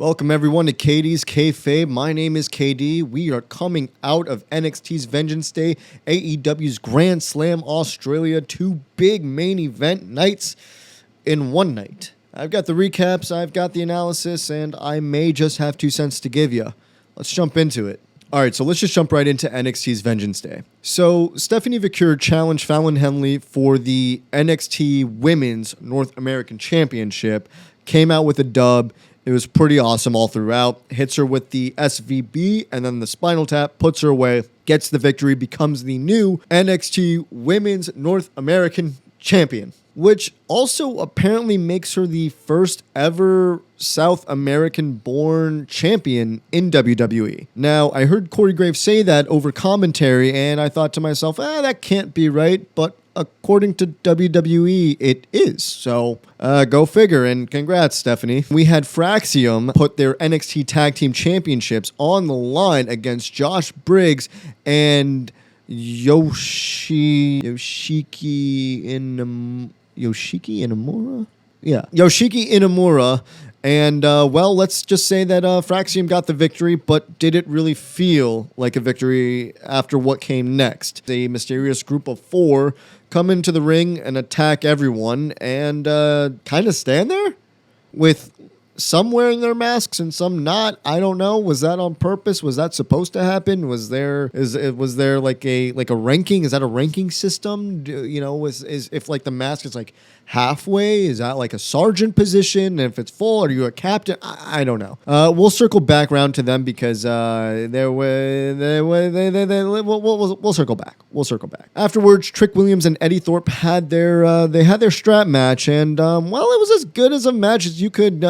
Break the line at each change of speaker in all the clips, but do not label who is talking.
Welcome everyone to KD's K-Fabe. My name is KD. We are coming out of NXT's Vengeance Day, AEW's Grand Slam Australia, two big main event nights in one night. I've got the recaps, I've got the analysis, and I may just have 2 cents to give you. Let's jump into it. Alright, so let's just jump right into NXT's Vengeance Day. So, Stephanie Vaquer challenged Fallon Henley for the NXT Women's North American Championship, came out with a dub. It was pretty awesome all throughout. Hits her with the SVB and then the spinal tap, puts her away, gets the victory, becomes the new NXT Women's North American Champion, which also apparently makes her the first ever South American born champion in WWE. Now, I heard Corey Graves say that over commentary, and I thought to myself, that can't be right, but according to WWE, it is. So, go figure, and congrats, Stephanie. We had Fraxium put their NXT Tag Team Championships on the line against Josh Briggs and Yoshiki Inamura? Yeah, Yoshiki Inamura. And, let's just say that Fraxium got the victory, but did it really feel like a victory after what came next? A mysterious group of 4 come into the ring and attack everyone and kind of stand there with some wearing their masks and some not. I don't know. Was that on purpose? Was that supposed to happen? Was there like a ranking? Is that a ranking system? Is if like the mask is like halfway, is that like a sergeant position? And if it's full, are you a captain? I don't know. We'll circle back around to them because we'll circle back. We'll circle back. Afterwards, Trick Williams and Eddie Thorpe had their strap match, and it was as good as a match as you could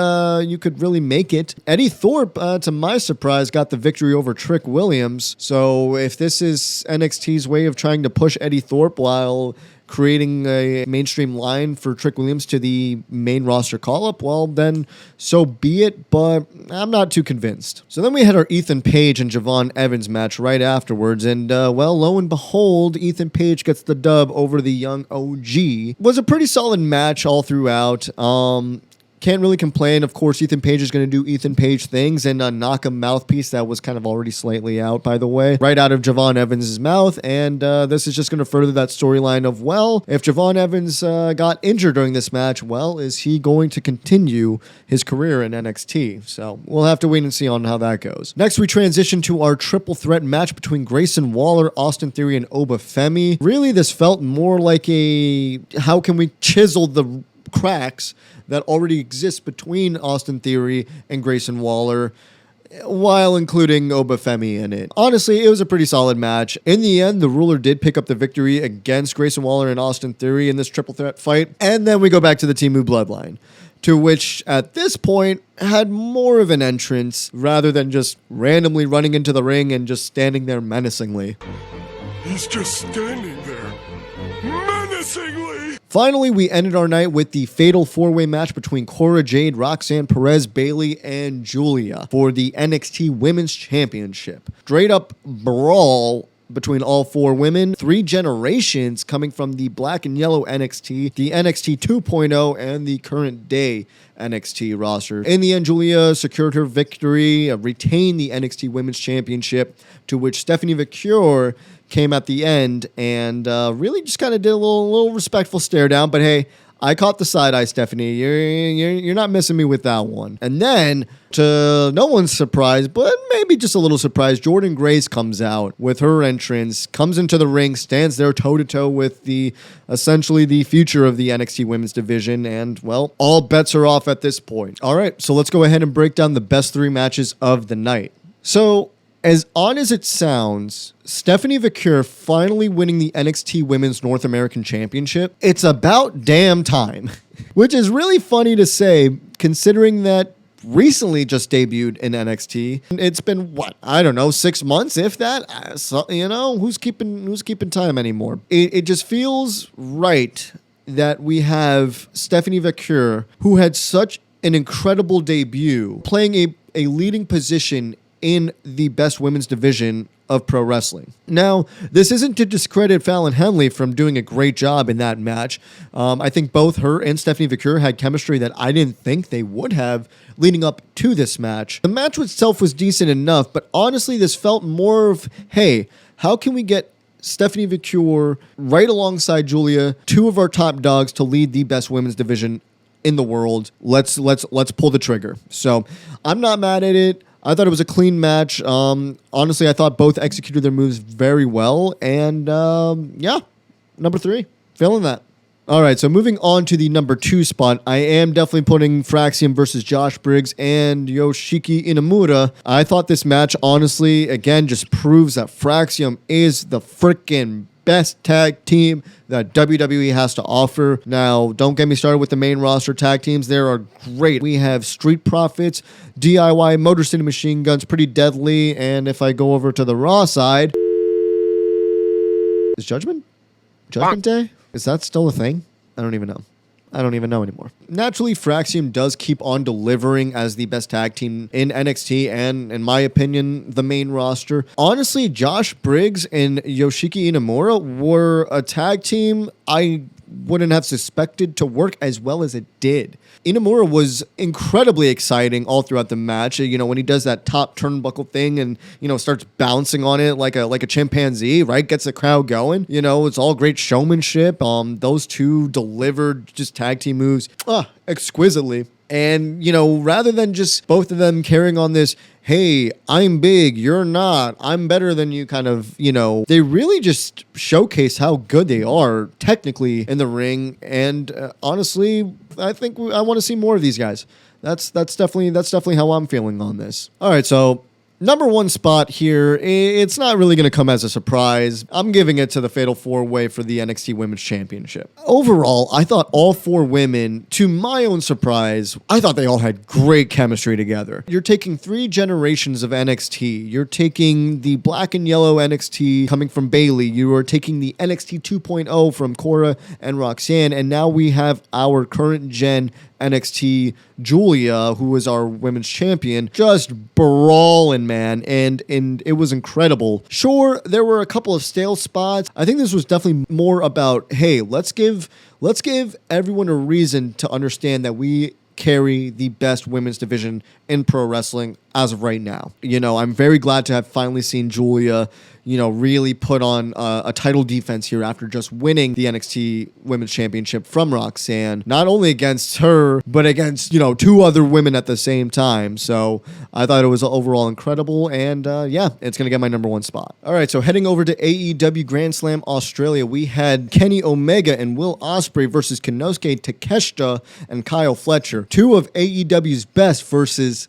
really make it. Eddie Thorpe, to my surprise, got the victory over Trick Williams. So if this is NXT's way of trying to push Eddie Thorpe while creating a mainstream line for Trick Williams to the main roster call-up, well, then so be it, but I'm not too convinced. So then we had our Ethan Page and Javon Evans match right afterwards, and lo and behold, Ethan Page gets the dub over the young OG. It was a pretty solid match all throughout. Can't really complain. Of course, Ethan Page is going to do Ethan Page things and knock a mouthpiece that was kind of already slightly out, by the way, right out of Javon Evans' mouth. And this is just going to further that storyline of, if Javon Evans got injured during this match, is he going to continue his career in NXT? So we'll have to wait and see on how that goes. Next, we transition to our triple threat match between Grayson Waller, Austin Theory, and Oba Femi. Really, this felt more like how can we chisel the cracks that already exist between Austin Theory and Grayson Waller while including Oba Femi in it. Honestly, it was a pretty solid match. In the end, the ruler did pick up the victory against Grayson Waller and Austin Theory in this triple threat fight. And then we go back to the Timu Bloodline, to which at this point had more of an entrance rather than just randomly running into the ring and just standing there menacingly.
He's just standing there, menacingly.
Finally, we ended our night with the fatal 4-way match between Cora Jade, Roxanne Perez, Bayley, and Julia for the NXT Women's Championship. Straight up brawl between all 4 women. 3 generations coming from the black and yellow NXT, the NXT 2.0, and the current day NXT roster. In the end, Julia secured her victory, retained the NXT Women's Championship, to which Stephanie Vaquer came at the end and really just kind of did a little respectful stare down. But hey, I caught the side eye, Stephanie. You're not missing me with that one. And then, to no one's surprise, but maybe just a little surprise, Jordynne Grace comes out with her entrance, comes into the ring, stands there toe-to-toe with essentially the future of the NXT Women's Division, and, all bets are off at this point. All right, so let's go ahead and break down the best 3 matches of the night. So, as odd as it sounds, Stephanie Vaquer finally winning the NXT Women's North American Championship, it's about damn time. Which is really funny to say, considering that recently just debuted in NXT. It's been, 6 months, if that? So, who's keeping time anymore? It just feels right that we have Stephanie Vaquer, who had such an incredible debut, playing a leading position in the best women's division of pro wrestling. Now, this isn't to discredit Fallon Henley from doing a great job in that match. I think both her and Stephanie Vicur had chemistry that I didn't think they would have leading up to this match. The match itself was decent enough, but honestly, this felt more of, hey, how can we get Stephanie Vicur right alongside Julia, two of our top dogs to lead the best women's division in the world. Let's pull the trigger. So I'm not mad at it. I thought it was a clean match. Honestly, I thought both executed their moves very well. And yeah, number 3, feeling that. All right, so moving on to the number 2 spot, I am definitely putting Fraxium versus Josh Briggs and Yoshiki Inamura. I thought this match, honestly, again, just proves that Fraxium is the freaking best tag team that WWE has to offer. Now, don't get me started with the main roster tag teams. They are great. We have Street Profits, DIY, Motor City Machine Guns, Pretty Deadly, and if I go over to the Raw side, is Judgment Day? Is that still a thing? I don't even know anymore. Naturally, Fraxium does keep on delivering as the best tag team in NXT and, in my opinion, the main roster. Honestly, Josh Briggs and Yoshiki Inamura were a tag team I wouldn't have suspected to work as well as it did. Inamura was incredibly exciting all throughout the match. You know, when he does that top turnbuckle thing and, you know, starts bouncing on it like a chimpanzee, right? Gets the crowd going. You know, it's all great showmanship. Those two delivered just tag team moves exquisitely. And, you know, rather than just both of them carrying on this, hey, I'm big, you're not, I'm better than you kind of, you know, they really just showcase how good they are technically in the ring. And honestly, I think I want to see more of these guys. That's definitely how I'm feeling on this. All right, so number 1 spot here, it's not really going to come as a surprise. I'm giving it to the Fatal 4-Way for the NXT Women's Championship. Overall, I thought all 4 women, to my own surprise, I thought they all had great chemistry together. You're taking 3 generations of NXT. You're taking the black and yellow NXT coming from Bayley. You are taking the NXT 2.0 from Cora and Roxanne. And now we have our current gen NXT Julia, who was our women's champion, just brawling, man, and it was incredible. Sure, there were a couple of stale spots. I think this was definitely more about, hey, let's give everyone a reason to understand that we carry the best women's division in pro wrestling as of right now. You know, I'm very glad to have finally seen Julia, you know, really put on a title defense here after just winning the NXT Women's Championship from Roxanne, not only against her, but against, you know, 2 other women at the same time. So I thought it was overall incredible, and yeah, it's going to get my number 1 spot. All right, so heading over to AEW Grand Slam Australia, we had Kenny Omega and Will Ospreay versus Konosuke Takeshita and Kyle Fletcher. 2 of AEW's best versus,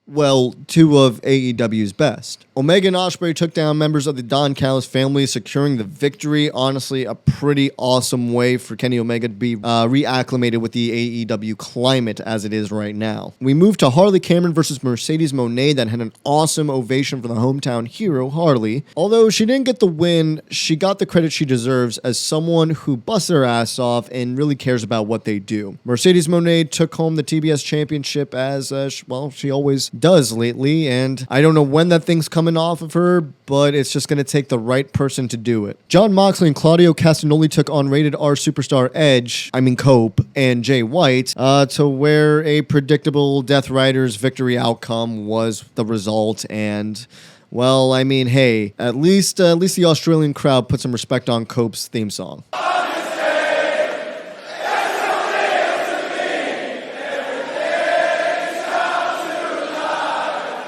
well, 2 of AEW's best. Omega and Ospreay took down members of the Don Callis family, securing the victory. Honestly, a pretty awesome way for Kenny Omega to be reacclimated with the AEW climate as it is right now. We moved to Harley Cameron versus Mercedes Moné that had an awesome ovation for the hometown hero, Harley. Although she didn't get the win, she got the credit she deserves as someone who busts their ass off and really cares about what they do. Mercedes Moné took home the TBS championship as, well, she always does lately, and I don't know when that thing's coming off of her, but it's just going to take the right person to do it. Jon Moxley and Claudio Castagnoli took on Rated R superstar Cope, and Jay White, to where a predictable Death Riders victory outcome was the result, and well, I mean, hey, at least the Australian crowd put some respect on Cope's theme song.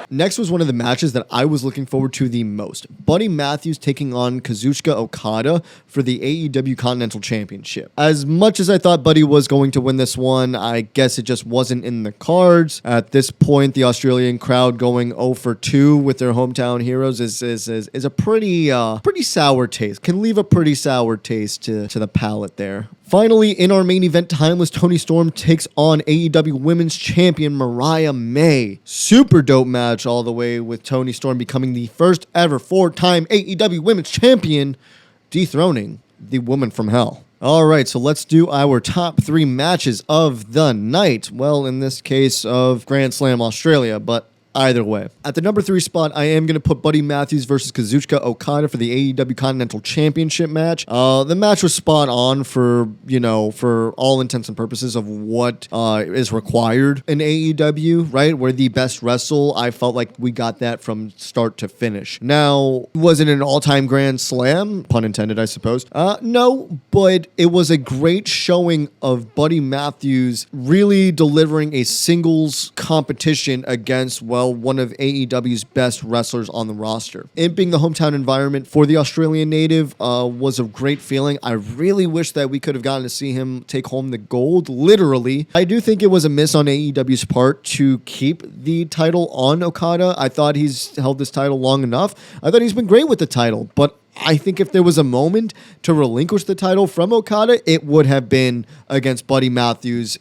Next was one of the matches that I was looking forward to the most. Buddy Matthews taking on Kazuchika Okada for the AEW Continental Championship. As much as I thought Buddy was going to win this one, I guess it just wasn't in the cards. At this point, the Australian crowd going 0 for 2 with their hometown heroes is a pretty sour taste. Can leave a pretty sour taste to the palate there. Finally, in our main event, Timeless Toni Storm takes on AEW Women's Champion Mariah May. Super dope match all the way, with Toni Storm becoming the first ever 4-time AEW Women's Champion, dethroning the Woman from Hell. All right, so let's do our top 3 matches of the night. Well, in this case of Grand Slam Australia, but either way. At the number 3 spot, I am going to put Buddy Matthews versus Kazuchika Okada for the AEW Continental Championship match. The match was spot on for all intents and purposes of what is required in AEW, right? Where the best wrestle, I felt like we got that from start to finish. Now, was it an all-time grand slam? Pun intended, I suppose. No, but it was a great showing of Buddy Matthews really delivering a singles competition against, well, one of AEW's best wrestlers on the roster. It being the hometown environment for the Australian native was a great feeling. I really wish that we could have gotten to see him take home the gold, literally. I do think it was a miss on AEW's part to keep the title on Okada. I thought he's held this title long enough. I thought he's been great with the title, but I think if there was a moment to relinquish the title from Okada, it would have been against Buddy Matthews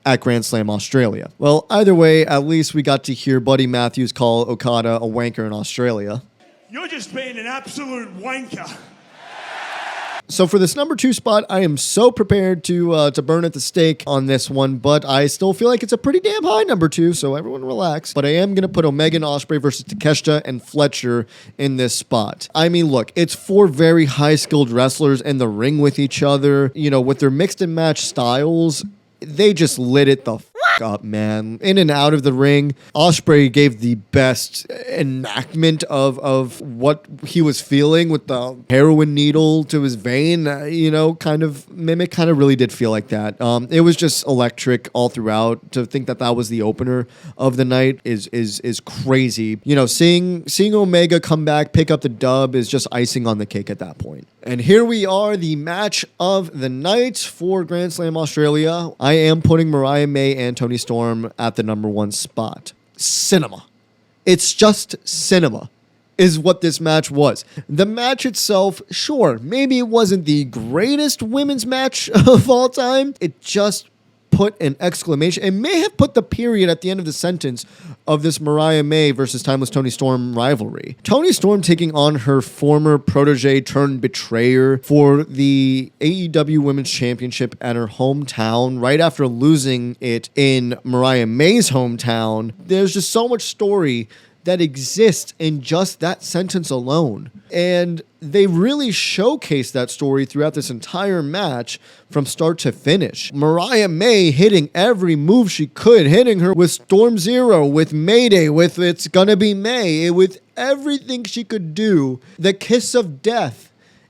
at Grand Slam Australia. Well, either way, at least we got to hear Buddy Matthews call Okada a wanker in Australia.
You're just being an absolute wanker.
So for this number 2 spot, I am so prepared to burn at the stake on this one, but I still feel like it's a pretty damn high number 2, so everyone relax. But I am going to put Omega and Ospreay versus Takeshita and Fletcher in this spot. I mean, look, it's 4 very high-skilled wrestlers in the ring with each other. You know, with their mixed and match styles, they just lit it the up, man. In and out of the ring, Ospreay gave the best enactment of what he was feeling with the heroin needle to his vein, kind of mimic. Kind of really did feel like that. It was just electric all throughout. To think that was the opener of the night is crazy. You know, seeing Omega come back, pick up the dub is just icing on the cake at that point. And here we are, the match of the night for Grand Slam Australia. I am putting Mariah May and Toni Storm at the number 1 spot. Cinema. It's just cinema is what this match was. The match itself, sure, maybe it wasn't the greatest women's match of all time. It just put an exclamation. It may have put the period at the end of the sentence of this Mariah May versus Timeless Toni Storm rivalry. Toni Storm taking on her former protege turned betrayer for the AEW Women's Championship at her hometown right after losing it in Mariah May's hometown. There's just so much story that exists in just that sentence alone. And they really showcased that story throughout this entire match from start to finish. Mariah May hitting every move she could, hitting her with Storm Zero, with Mayday, with It's Gonna Be May, with everything she could do. The kiss of death.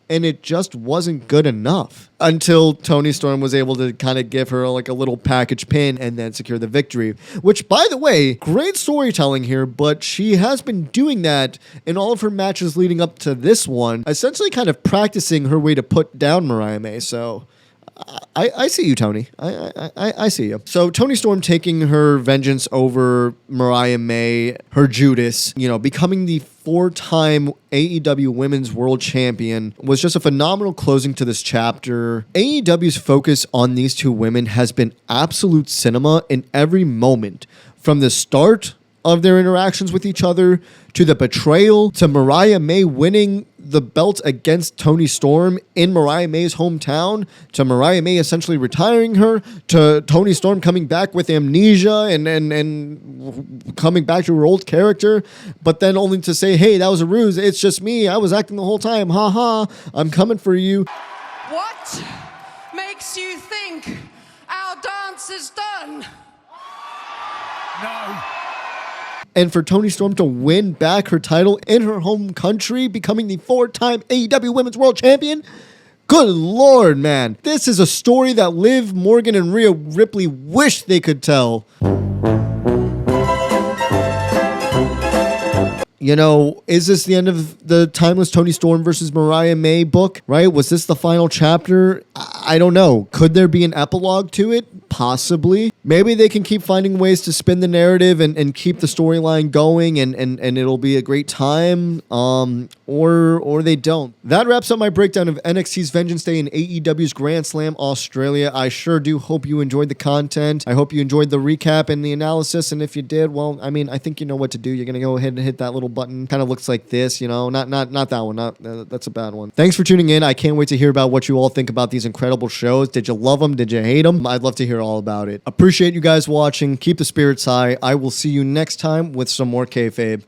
And it just wasn't good enough until Toni Storm was able to kind of give her like a little package pin and then secure the victory. Which, by the way, great storytelling here, but she has been doing that in all of her matches leading up to this one, essentially kind of practicing her way to put down Mariah May. So I see you, Toni. I see you. So Toni Storm taking her vengeance over Mariah May, her Judas, becoming the 4-time AEW Women's World Champion was just a phenomenal closing to this chapter. AEW's focus on these 2 women has been absolute cinema in every moment, from the start of their interactions with each other, to the betrayal, to Mariah May winning the belt against Toni Storm in Mariah May's hometown, to Mariah May essentially retiring her, to Toni Storm coming back with amnesia and coming back to her old character, but then only to say, hey, that was a ruse, it's just me, I was acting the whole time, haha, I'm coming for you.
What makes you think our dance is done?
No.
And for Toni Storm to win back her title in her home country, becoming the 4-time AEW Women's World Champion. Good Lord, man. This is a story that Liv Morgan and Rhea Ripley wish they could tell. Is this the end of the Timeless Toni Storm versus Mariah May book, right? Was this the final chapter? I don't know. Could there be an epilogue to it? Possibly. Maybe they can keep finding ways to spin the narrative and keep the storyline going and it'll be a great time. Or they don't. That wraps up my breakdown of NXT's Vengeance Day and AEW's Grand Slam Australia. I sure do hope you enjoyed the content. I hope you enjoyed the recap and the analysis. And if you did, well, I think you know what to do. You're going to go ahead and hit that little button. Kind of looks like this, not that one. That's a bad one. Thanks for tuning in. I can't wait to hear about what you all think about these incredible couple shows. Did you love them? Did you hate them? I'd love to hear all about it. Appreciate you guys watching. Keep the spirits high. I will see you next time with some more K-Fabe.